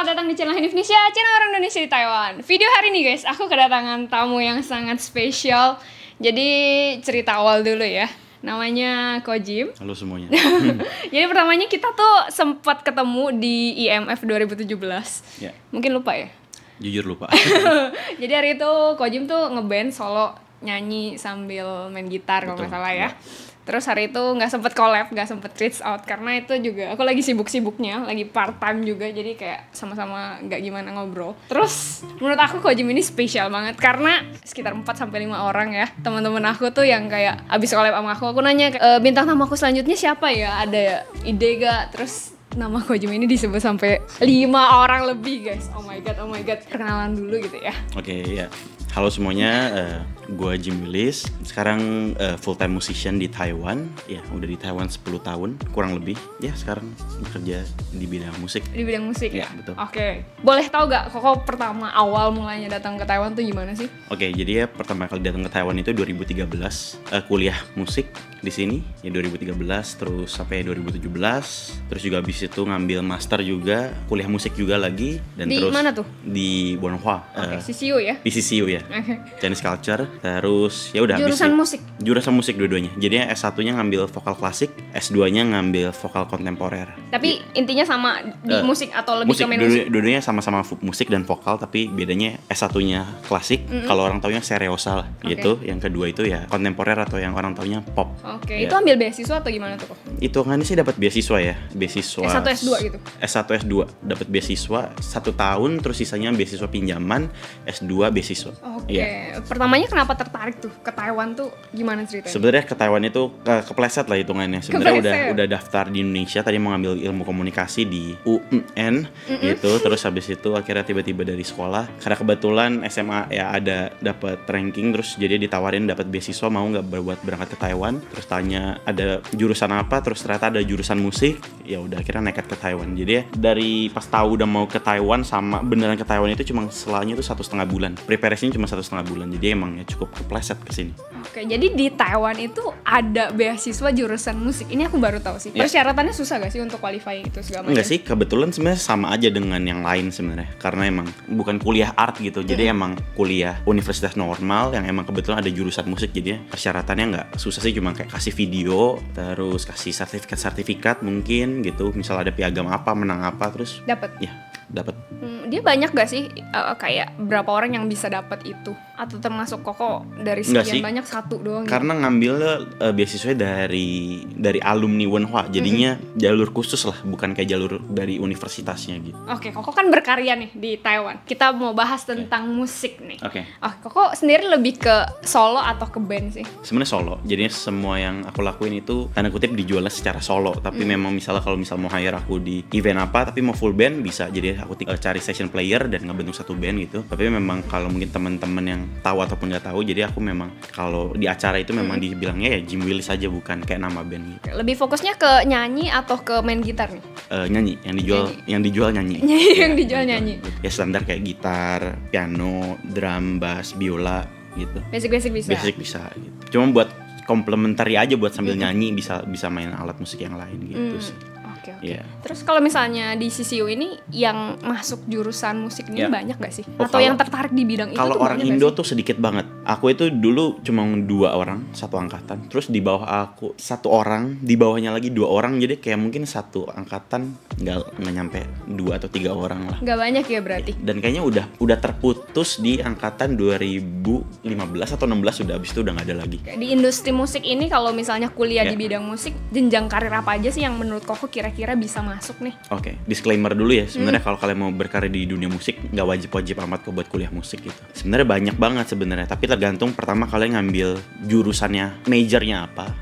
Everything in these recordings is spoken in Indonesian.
selamat datang di channel Indonesia, channel orang Indonesia di Taiwan. Video hari ini guys, aku kedatangan tamu yang sangat spesial. Jadi cerita awal dulu ya. Namanya Kojim. Halo semuanya. Jadi pertamanya kita tuh sempat ketemu di IMF 2017. Ya. Mungkin lupa ya? Jujur lupa. Jadi hari itu Kojim tuh ngeband solo, nyanyi sambil main gitar kalau nggak salah ya. Terus hari itu nggak sempet collab, nggak sempet reach out karena itu juga aku lagi sibuk-sibuknya, lagi part time juga, jadi kayak sama-sama nggak gimana ngobrol. Terus menurut aku Kojim ini spesial banget karena sekitar 4-5 orang ya teman-teman aku tuh yang kayak abis collab sama aku nanya bintang tamu aku selanjutnya siapa ya, ada ide gak? Terus nama Kojim ini disebut sampai 5 orang lebih guys. Oh my god, perkenalan dulu gitu ya. Oke, ya. Halo semuanya, gue Jim Willis. Sekarang full time musician di Taiwan. Ya, udah di Taiwan 10 tahun kurang lebih. Ya, sekarang bekerja di bidang musik. Di bidang musik ya? Betul. Oke. Boleh tahu gak Koko pertama awal mulanya datang ke Taiwan tuh gimana sih? Oke, jadi ya pertama kali datang ke Taiwan itu 2013, kuliah musik di sini ya 2013 terus sampai 2017. Terus juga habis itu ngambil master juga, kuliah musik juga lagi dan di terus mana tuh? Di Bonhua. CCU ya? Di CCU ya. Chinese Culture. Terus ya udah jurusan musik. Jurusan musik dua-duanya. Jadi S1-nya ngambil vokal klasik, S2-nya ngambil vokal kontemporer. Tapi intinya sama di musik atau lebih musik, ke main musik? Dua-duanya sama-sama musik dan vokal, tapi bedanya S1-nya klasik, kalau orang taunya seriosa lah gitu. Yang kedua itu ya kontemporer atau yang orang taunya pop. Oke, Ya. itu ambil beasiswa atau gimana tuh kok? Hitungannya sih dapat beasiswa ya, beasiswa S1 S2 gitu. S1 S2 dapat beasiswa 1 tahun, terus sisanya beasiswa pinjaman, S2 beasiswa. Oke. Ya. Pertamanya kenapa tertarik tuh ke Taiwan tuh gimana ceritanya? Sebenarnya ke Taiwan itu kepleset lah hitungannya. Sebenarnya Kepleset. udah daftar di Indonesia, tadi mau ngambil ilmu komunikasi di UNN gitu. Terus habis itu akhirnya tiba-tiba dari sekolah karena kebetulan SMA ya ada dapat ranking, terus jadi ditawarin dapat beasiswa, mau nggak buat berangkat ke Taiwan. Terus tanya ada jurusan apa, terus ternyata ada jurusan musik. Ya udah akhirnya nekat ke Taiwan. Jadi ya, dari pas tahu udah mau ke Taiwan sama beneran ke Taiwan itu cuma selanya itu 1,5 bulan. Preparasinya cuma 1,5 bulan. Jadi emang ya cukup kepleset ke sini. Oke, jadi di Taiwan itu ada beasiswa jurusan musik. Ini aku baru tahu sih. Ya. Persyaratannya susah gak sih untuk qualifying itu segala macam? Enggak sih, kebetulan sebenarnya sama aja dengan yang lain sebenarnya. Karena emang bukan kuliah art gitu. Jadi emang kuliah universitas normal yang emang kebetulan ada jurusan musik. Jadi persyaratannya nggak susah sih, cuma kayak kasih video, terus kasih sertifikat mungkin gitu. Misal ada piagam apa, menang apa, terus Dapat. ya dapat. Dia banyak gak sih kayak berapa orang yang bisa dapat itu? Atau termasuk Koko dari Enggak sekian sih. banyak satu doang? Gitu? Karena ngambilnya beasiswanya dari alumni Wenhua, jadinya jalur khusus lah, bukan kayak jalur dari universitasnya gitu. Oke, Koko kan berkarya nih di Taiwan. Kita mau bahas tentang musik nih. Oke. Koko sendiri lebih ke solo atau ke band sih? Sebenarnya solo, jadi semua yang aku lakuin itu tanda kutip dijualnya secara solo. Tapi memang misalnya kalau mau hire aku di event apa, tapi mau full band bisa. Jadi aku cari session player dan ngebentuk satu band gitu. Tapi memang kalau mungkin teman-teman yang tahu ataupun nggak tahu, jadi aku memang kalau di acara itu memang dibilangnya ya Jim Willis aja, bukan kayak nama band gitu. Lebih fokusnya ke nyanyi atau ke main gitar nih? Nyanyi, yang dijual nyanyi. Yang dijual nyanyi. Ya standar kayak gitar, piano, drum, bass, biola gitu. Basic bisa. Basic bisa gitu. Cuma buat komplementari aja, buat sambil nyanyi bisa main alat musik yang lain gitu sih. Oke. Iya. Terus kalau misalnya di CCU ini yang masuk jurusan musik ini Ya. banyak gak sih? Oh, Atau yang tertarik di bidang itu Kalau tuh orang banyak Indo gak sih? tuh sedikit banget. Aku itu dulu cuma 2 orang, satu angkatan. Terus di bawah aku 1 orang, di bawahnya lagi 2 orang. Jadi kayak mungkin satu angkatan nggak nyampe 2 atau 3 orang lah. Gak banyak ya berarti? Dan kayaknya udah terputus di angkatan 2015 atau 16, udah habis itu udah nggak ada lagi. Kayak di industri musik ini kalau misalnya kuliah Ya. di bidang musik, jenjang karir apa aja sih yang menurut Koko kira-kira bisa masuk nih? Oke, disclaimer dulu ya. Sebenarnya kalau kalian mau berkarya di dunia musik, nggak wajib amat kok buat kuliah musik gitu. Sebenarnya banyak banget sebenarnya, tapi tergantung pertama kalian ngambil jurusannya, majornya apa,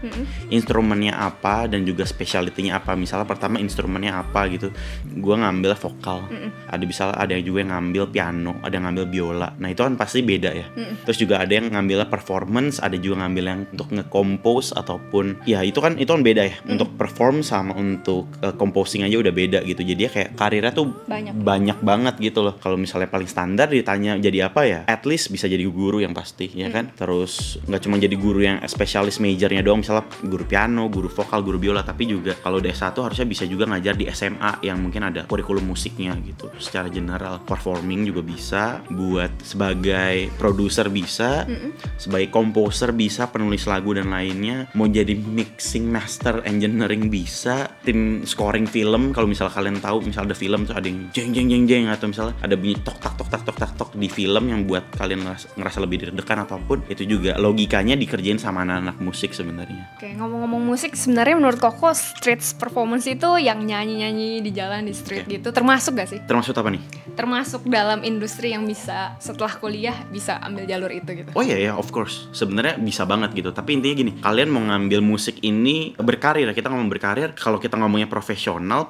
instrumennya apa, dan juga specialty-nya apa. Misalnya pertama instrumennya apa gitu. Gua ngambil vokal. Ada juga yang ngambil piano, ada yang ngambil biola. Nah, itu kan pasti beda ya. Terus juga ada yang ngambil performance, ada juga ngambil yang untuk nge-compose ataupun ya itu kan beda ya. Untuk perform sama untuk composing aja udah beda gitu. Jadi ya kayak karirnya tuh banyak banget gitu loh. Kalau misalnya paling standar ditanya jadi apa ya, at least bisa jadi guru yang pasti ya kan. Terus nggak cuma jadi guru yang spesialis majornya doang, misalnya guru piano, guru vokal, guru biola, tapi juga kalau udah S1 harusnya bisa juga ngajar di SMA yang mungkin ada kurikulum musiknya gitu. Secara general performing juga bisa, buat sebagai produser bisa, sebagai komposer bisa, penulis lagu dan lainnya, mau jadi mixing master engineering bisa, tim scoring film kalau misalnya kalian tahu, misalnya ada film tuh ada yang jeng jeng jeng jeng atau misalnya ada bunyi tok tak tok tak tok tak tok di film yang buat kalian ngerasa lebih deg-degan ataupun itu juga logikanya dikerjain sama anak-anak musik sebenarnya. Oke, ngomong-ngomong musik, sebenarnya menurut Koko street performance itu yang nyanyi-nyanyi di jalan di street gitu termasuk gak sih? Termasuk apa nih? Termasuk dalam industri yang bisa setelah kuliah bisa ambil jalur itu gitu. Oh iya, of course. Sebenarnya bisa banget gitu. Tapi intinya gini, kalian mau ngambil musik ini berkarir, kita ngomong berkarir, kalau kita ngomongnya profesional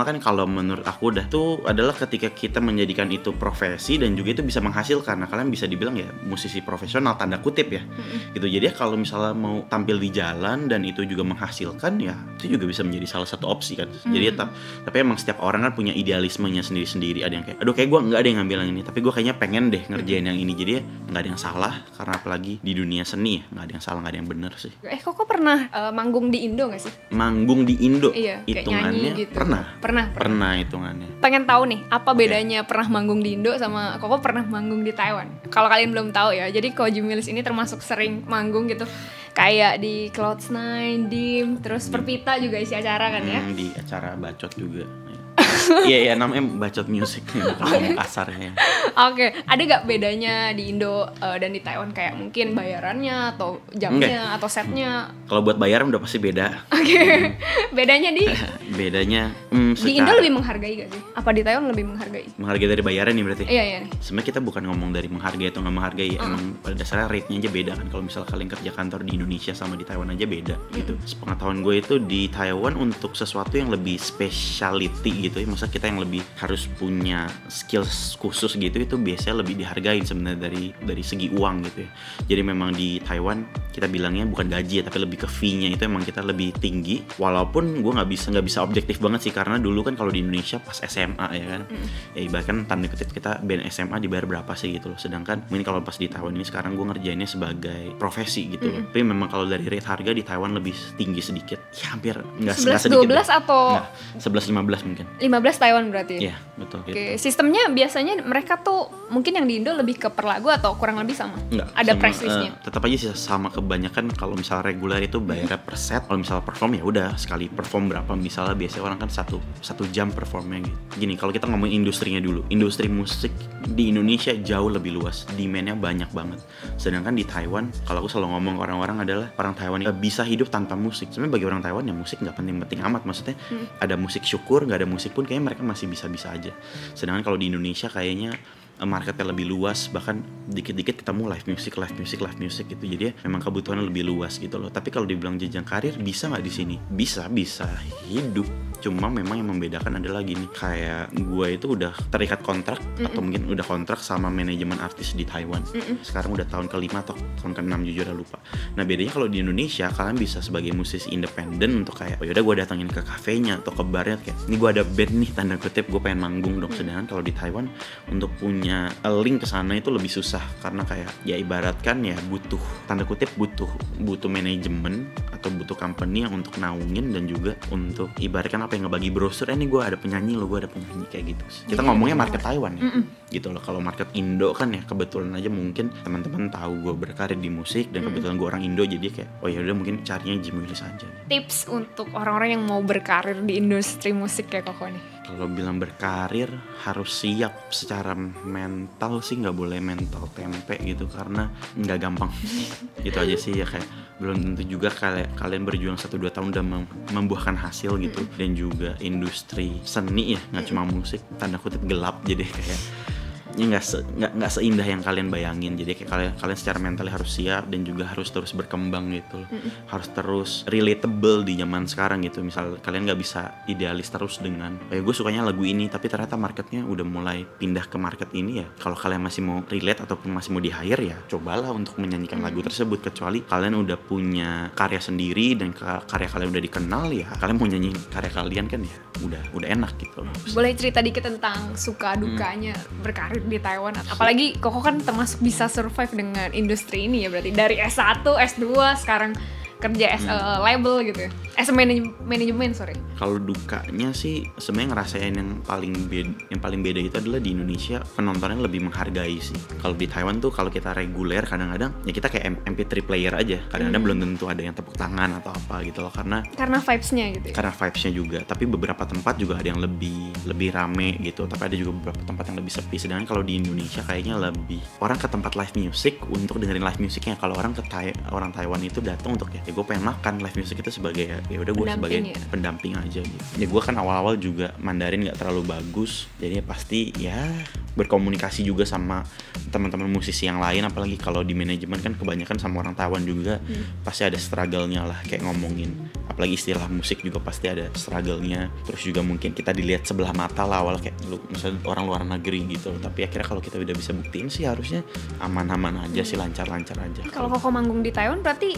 kan kalau menurut aku udah tuh adalah ketika kita menjadikan itu profesi dan juga itu bisa menghasilkan. Nah, kalian bisa dibilang ya musisi profesional tanda kutip ya. Gitu. Jadi kalau misalnya mau tampil di jalan dan itu juga menghasilkan ya, itu juga bisa menjadi salah satu opsi kan. Jadi tapi emang setiap orang kan punya idealismenya sendiri-sendiri. Ada yang kayak, aduh kayak gue nggak ada yang ngambil yang ini, tapi gue kayaknya pengen deh ngerjain yang ini. Jadi ya nggak ada yang salah, karena apalagi di dunia seni ya, nggak ada yang salah, nggak ada yang benar sih. Koko pernah manggung di Indo nggak sih? Manggung di Indo? Iya, hitungannya gitu. Pernah hitungannya. Pengen tahu nih apa bedanya pernah manggung di Indo sama Koko pernah manggung di Taiwan. Kalau kalian belum tahu ya, jadi Ko Jumilis ini termasuk sering manggung gitu, kayak di Cloud9, Dim, terus Perpita juga isi acara kan ya? Di acara bacot juga. Iya namanya bacot music, bukan kasar ya. Oke, ada gak bedanya di Indo dan di Taiwan, kayak mungkin bayarannya atau jamnya atau setnya? Kalau buat bayaran udah pasti beda. Oke. Bedanya di di Indo lebih menghargai gak sih? Apa di Taiwan lebih menghargai? Menghargai dari bayaran nih berarti? Iya. Sebenarnya kita bukan ngomong dari menghargai atau nggak menghargai, emang pada dasarnya rate-nya aja beda kan. Kalau misalnya kalian kerja kantor di Indonesia sama di Taiwan aja beda gitu. Sepengetahuan gue itu di Taiwan untuk sesuatu yang lebih speciality gitu ya, maksudnya kita yang lebih harus punya skills khusus gitu, itu biasanya lebih dihargain sebenarnya dari segi uang gitu ya. Jadi memang di Taiwan kita bilangnya bukan gaji ya, tapi lebih ke fee-nya itu emang kita lebih tinggi. Walaupun gue nggak bisa objektif banget sih, karena dulu kan kalau di Indonesia pas SMA ya kan, ya ibaratkan tanda kutip kita band SMA dibayar berapa sih gitu loh. Sedangkan mungkin kalau pas di Taiwan ini sekarang gue ngerjainnya sebagai profesi gitu loh. Tapi memang kalau dari rate harga di Taiwan lebih tinggi sedikit. Ya hampir nggak sedikit. 11-12 atau? 11-15 mungkin. 15 Taiwan berarti? Iya betul gitu. Oke, sistemnya biasanya mereka tuh mungkin yang di Indo lebih ke per lagu atau kurang lebih sama? Enggak. Ada price listnya? Tetap aja sih sama, kebanyakan kalau misalnya reguler itu bayarnya per set. Kalau misalnya perform ya udah sekali perform berapa, misalnya biasanya orang kan satu jam performnya gitu. Gini, kalau kita ngomongin industrinya dulu, industri musik di Indonesia jauh lebih luas, demand-nya banyak banget. Sedangkan di Taiwan, kalau aku selalu ngomong ke orang-orang adalah orang Taiwan bisa hidup tanpa musik. Sebenarnya bagi orang Taiwan ya musik nggak penting-penting amat, maksudnya ada musik syukur, nggak ada musik pun kayaknya mereka masih bisa-bisa aja. Sedangkan kalau di Indonesia kayaknya marketnya lebih luas, bahkan dikit-dikit ketemu live music gitu. Jadi ya memang kebutuhannya lebih luas gitu loh. Tapi kalau dibilang jenjang karir bisa nggak di sini? Bisa hidup. Cuma memang yang membedakan adalah gini, kayak gue itu udah terikat kontrak atau mungkin udah kontrak sama manajemen artis di Taiwan. Sekarang udah tahun ke-5 atau tahun ke-6 jujur udah lupa. Nah bedanya kalau di Indonesia kalian bisa sebagai musisi independen untuk kayak, oh yaudah gue datangin ke kafenya atau ke barnya kayak, ini gue ada band nih tanda kutip, gue pengen manggung dong. Sedangkan kalau di Taiwan untuk punya link ke sana itu lebih susah, karena kayak ya ibaratkan ya butuh tanda kutip butuh manajemen atau butuh company yang untuk naungin dan juga untuk ibaratkan apa yang ngebagi brosur, ini gue ada penyanyi lo, gue ada penyanyi kayak gitu. Kita ngomongnya market Taiwan ya, gitu loh. Kalau market Indo kan ya kebetulan aja mungkin teman-teman tahu gue berkarir di musik dan kebetulan gue orang Indo, jadi kayak oh ya udah mungkin carinya Jumilis aja. Tips untuk orang-orang yang mau berkarir di industri musik kayak Koko nih? Kalau bilang berkarir harus siap secara mental sih, nggak boleh mental tempe gitu, karena nggak gampang. Gitu aja sih ya, kayak belum tentu juga kalian berjuang 1-2 tahun udah membuahkan hasil gitu. Dan juga industri seni ya, nggak cuma musik, tanda kutip gelap, jadi kayak nggak seindah yang kalian bayangin. Jadi kayak kalian secara mental harus siap dan juga harus terus berkembang gitu loh. Harus terus relatable di zaman sekarang gitu. Misal kalian nggak bisa idealis terus dengan gue sukanya lagu ini tapi ternyata marketnya udah mulai pindah ke market ini ya. Kalau kalian masih mau relate ataupun masih mau di hire ya cobalah untuk menyanyikan lagu tersebut. Kecuali kalian udah punya karya sendiri dan karya kalian udah dikenal ya, kalian mau nyanyi karya kalian kan ya udah enak gitu loh. Boleh cerita dikit tentang suka dukanya berkarir di Taiwan? Apalagi Koko kan termasuk bisa survive dengan industri ini ya, berarti dari S1, S2 sekarang kerja as a label gitu ya, as a manajemen sorry. Kalau dukanya sih sebenarnya ngerasain yang paling beda itu adalah di Indonesia penontonnya lebih menghargai sih. Kalau di Taiwan tuh kalau kita reguler kadang-kadang ya kita kayak MP3 player aja, kadang-kadang belum tentu ada yang tepuk tangan atau apa gitu loh, karena vibes-nya gitu ya? Karena vibes-nya juga. Tapi beberapa tempat juga ada yang lebih rame gitu, tapi ada juga beberapa tempat yang lebih sepi. Sedangkan kalau di Indonesia kayaknya lebih orang ke tempat live music untuk dengerin live musicnya. Kalau orang orang Taiwan itu datang untuk ya gue pengen makan live music itu sebagai ya udah gue sebagai pendamping aja gitu. Ya gue kan awal-awal juga Mandarin nggak terlalu bagus, jadi pasti ya berkomunikasi juga sama teman-teman musisi yang lain, apalagi kalau di manajemen kan kebanyakan sama orang Taiwan juga pasti ada struggle-nya lah, kayak ngomongin apalagi istilah musik juga pasti ada struggle-nya. Terus juga mungkin kita dilihat sebelah mata lah awal kayak misalnya orang luar negeri gitu, tapi akhirnya kalau kita udah bisa buktiin sih harusnya aman-aman aja sih, lancar-lancar aja. Kalau Koko manggung di Taiwan berarti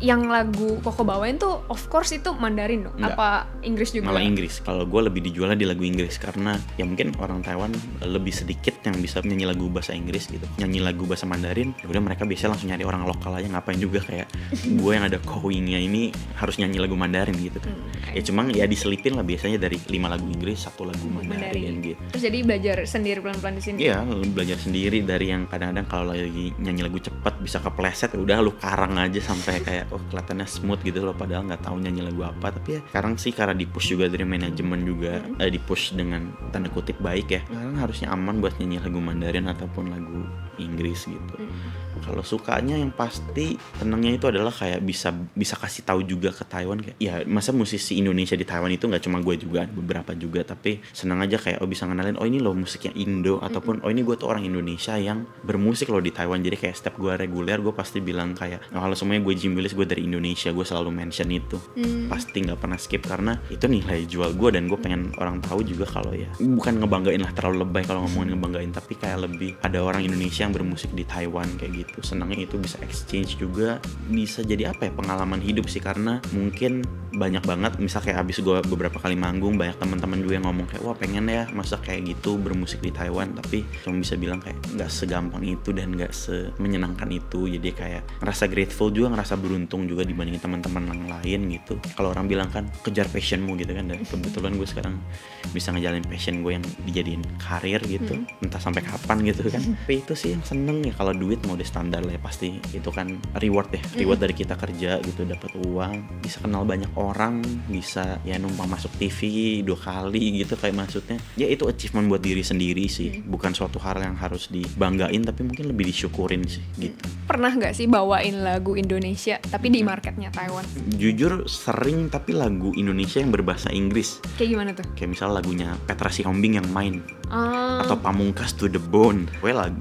yang lagu Koko bawain tuh of course itu Mandarin dong? Enggak. Apa Inggris juga? Malah Inggris. Kalau gue lebih dijualnya di lagu Inggris karena ya mungkin orang Taiwan lebih sedikit yang bisa nyanyi lagu bahasa Inggris gitu. Nyanyi lagu bahasa Mandarin, ya udah mereka biasanya langsung nyari orang lokal aja, ngapain juga kayak gue yang ada kowingnya ini harus nyanyi lagu Mandarin gitu kan. Ya cuma ya diselipin lah biasanya dari 5 lagu Inggris, 1 lagu Mandarin gitu. Terus jadi belajar sendiri pelan-pelan di sini? Iya, belajar sendiri dari yang kadang-kadang kalau lagi nyanyi lagu cepat bisa kepleset, ya udah lu karang aja sampai kayak kelihatannya smooth gitu loh, padahal nggak tahu nyanyi lagu apa. Tapi ya sekarang sih karena di-push juga dari manajemen juga, di-push dengan tanda kutip baik ya, sekarang harusnya aman buat nyanyi lagu Mandarin ataupun lagu Inggris gitu. Kalau sukanya yang pasti tenangnya itu adalah kayak bisa kasih tahu juga ke Taiwan kayak ya masa musisi Indonesia di Taiwan itu nggak cuma gue juga, beberapa juga, tapi senang aja kayak bisa ngenalin ini loh musiknya Indo, ataupun ini gue tuh orang Indonesia yang bermusik loh di Taiwan. Jadi kayak setiap gue reguler gue pasti bilang kayak halo semuanya, gue Jim Willis, gue dari Indonesia. Gue selalu mention itu, pasti nggak pernah skip karena itu nilai jual gue, dan gue pengen orang tahu juga kalau ya bukan ngebanggain lah, terlalu lebay kalau ngomongin ngebanggain, tapi kayak lebih ada orang Indonesia yang bermusik di Taiwan kayak gitu. Senangnya itu bisa exchange juga, bisa jadi apa ya, pengalaman hidup sih, karena mungkin banyak banget misal kayak abis gue beberapa kali manggung banyak teman-teman gue yang ngomong kayak wah pengen ya masa kayak gitu bermusik di Taiwan, tapi cuma bisa bilang kayak nggak segampang itu dan nggak semenyenangkan itu. Jadi kayak ngerasa grateful juga, ngerasa beruntung juga dibandingin teman-teman yang lain gitu. Kalau orang bilang kan kejar passionmu gitu kan, dan kebetulan gue sekarang bisa ngejalanin passion gue yang dijadiin karir gitu, entah sampai kapan gitu kan. Tapi itu sih yang seneng ya, kalau duit mau di standar lah ya, pasti itu kan reward ya, reward dari kita kerja gitu, dapat uang, bisa kenal banyak orang, bisa ya numpang masuk TV 2 kali gitu, kayak maksudnya ya itu achievement buat diri sendiri sih, bukan suatu hal yang harus dibanggain, tapi mungkin lebih disyukurin sih gitu. Pernah nggak sih bawain lagu Indonesia tapi di marketnya Taiwan? Jujur sering, tapi lagu Indonesia yang berbahasa Inggris. Kayak gimana tuh? Kayak misal lagunya Petra Sihombing yang main, atau Pamungkas To The Bone.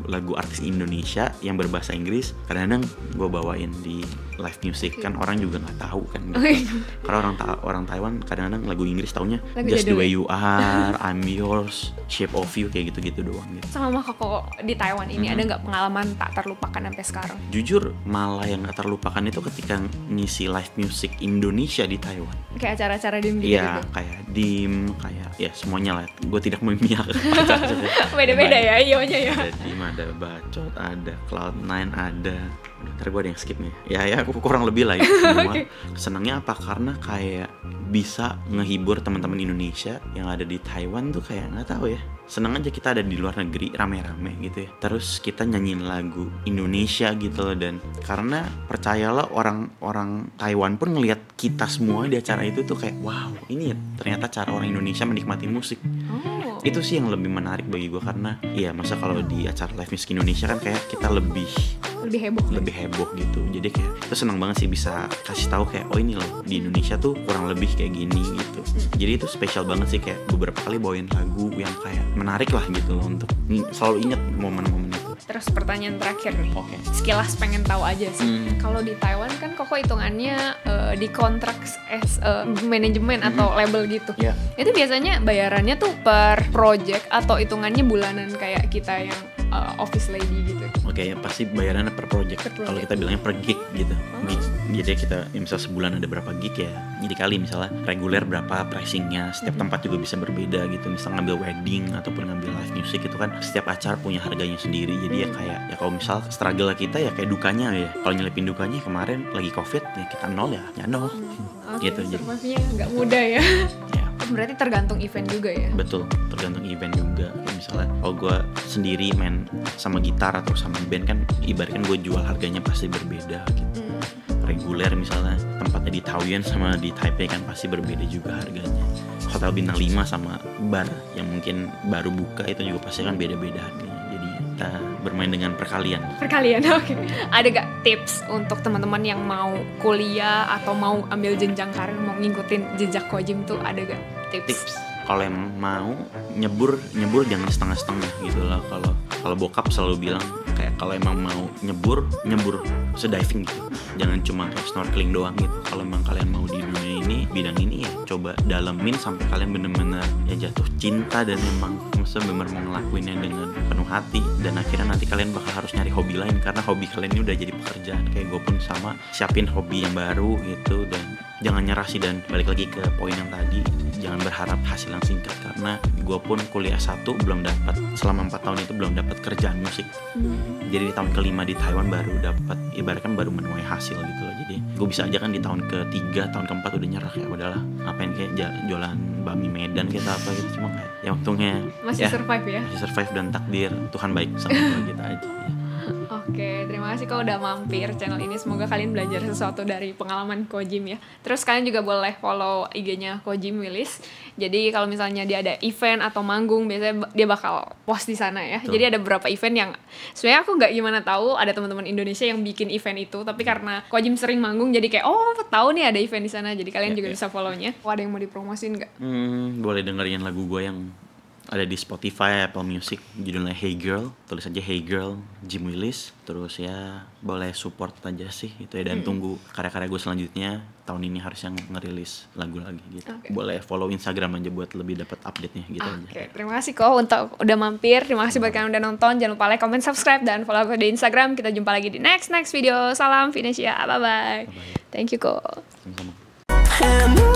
Lagu artis Indonesia yang berbahasa Inggris kadang-kadang gue bawain di live music, kan orang juga nggak tahu kan gitu. Karena orang Taiwan kadang-kadang lagu Inggris taunya Just The Way You Are, I'm Yours, Shape of You, kayak gitu-gitu doang gitu. Sama Koko di Taiwan ini ada nggak pengalaman tak terlupakan sampai sekarang? Jujur malah yang nggak terlupakan itu ketika ngisi live music Indonesia di Taiwan. Kayak acara-acara dim gitu? Iya, kayak dim, kayak ya semuanya lah. Gue tidak memihak. Beda-beda ya, ionya ya. Ada dim, ada bacot, ada Cloud9, ada. Ntar gue ada yang skip nih. Ya kurang lebih lah itu semua. Senangnya apa? Karena kayak bisa ngehibur teman-teman Indonesia yang ada di Taiwan tuh, kayak nggak tahu ya. Senang aja kita ada di luar negeri rame-rame gitu ya. Terus kita nyanyiin lagu Indonesia gitu loh, dan karena percayalah orang Taiwan pun ngelihat kita semua di acara itu tuh kayak wow, ini ya ternyata cara orang Indonesia menikmati musik. Itu sih yang lebih menarik bagi gue, karena iya masa kalau di acara live music Indonesia kan kayak kita lebih heboh gitu. Jadi kayak itu senang banget sih bisa kasih tahu kayak oh ini loh di Indonesia tuh kurang lebih kayak gini gitu. Jadi itu spesial banget sih, kayak beberapa kali bawain lagu yang kayak menarik lah gitu loh, untuk selalu inget momen-momen itu. Terus pertanyaan terakhir nih. Oke. Sekilas pengen tahu aja sih. Kalau di Taiwan kan Koko hitungannya di kontrak as manajemen atau label gitu. Yeah. Itu biasanya bayarannya tuh per project atau hitungannya bulanan kayak kita yang office lady gitu. Oke, ya pasti bayarannya per project. Kalau kita bilangnya per gig gitu. Gig. Jadi kita misal sebulan ada berapa gig ya. Jadi kali misalnya reguler berapa pricingnya. Setiap tempat juga bisa berbeda gitu. Misal ngambil wedding ataupun ngambil live music itu kan setiap acara punya harganya sendiri. Jadi ya kayak ya kalau misal struggle kita ya kayak dukanya ya. Kalau nyelipin dukanya kemarin lagi covid ya kita nol ya nol. Gitu. Survive-nya nggak mudah ya. Ya. Berarti tergantung event juga ya. Betul, tergantung event juga. Kayak misalnya kalau gue sendiri main sama gitar atau sama band kan ibaratkan gue jual harganya pasti berbeda gitu. Reguler misalnya tempatnya di Taoyuan sama di Taipei kan pasti berbeda juga harganya. Hotel bintang 5 sama bar yang mungkin baru buka itu juga pasti kan beda-beda harganya. Jadi kita bermain dengan perkalian. Oke. Ada gak tips untuk teman-teman yang mau kuliah atau mau ambil jenjang karir, mau ngikutin jejak Kojim tuh, ada gak tips? Kalau yang mau nyebur jangan setengah-setengah gitu lah. Kalau bokap selalu bilang kayak kalau emang mau nyebur sediving gitu. Jangan cuma kayak snorkeling doang gitu. Kalau emang kalian mau di dunia ini, bidang ini ya coba dalemin sampai kalian bener-bener ya jatuh cinta dan emang bener-bener mau ngelakuinnya dengan penuh hati. Dan akhirnya nanti kalian bakal harus nyari hobi lain karena hobi kalian ini udah jadi pekerjaan. Kayak gue pun sama, siapin hobi yang baru gitu dan jangan nyerah sih. Dan balik lagi ke poin yang tadi, jangan berharap hasil yang singkat karena gue pun kuliah 1 belum dapat, selama 4 tahun itu belum dapat kerjaan musik. Jadi di tahun kelima di Taiwan baru dapat, ibaratkan baru menuai hasil gitu loh. Jadi gue bisa aja kan di tahun ke-3, tahun ke-4 udah nyerah kayak udahlah ngapain kayak jualan bakmi Medan gitu apa gitu. Cuma kayak ya untungnya masih survive ya. Masih survive dan takdir Tuhan baik sama kita aja ya. Oke, terima kasih kalau udah mampir channel ini. Semoga kalian belajar sesuatu dari pengalaman Kojim ya. Terus kalian juga boleh follow IG-nya Kojim Willis. Jadi kalau misalnya dia ada event atau manggung, biasanya dia bakal post di sana ya. Betul. Jadi ada beberapa event yang sebenarnya aku nggak gimana tahu ada teman-teman Indonesia yang bikin event itu, tapi karena Kojim sering manggung jadi kayak oh tahu nih ada event di sana. Jadi kalian juga bisa follow-nya. Ada yang mau dipromosin nggak? Boleh dengerin lagu gue yang ada di Spotify, Apple Music, judulnya Hey Girl. Tulis aja Hey Girl, Jim Willis. Terus ya boleh support aja sih itu ya. Dan tunggu karya-karya gue selanjutnya. Tahun ini harus yang ngerilis lagu lagi gitu. Boleh follow Instagram aja buat lebih dapat update-nya gitu aja. Terima kasih kok untuk udah mampir. Terima kasih buat kalian udah nonton. Jangan lupa like, comment, subscribe, dan follow aku di Instagram. Kita jumpa lagi di next video. Salam Venesia. Bye-bye. Thank you kok. Sama-sama.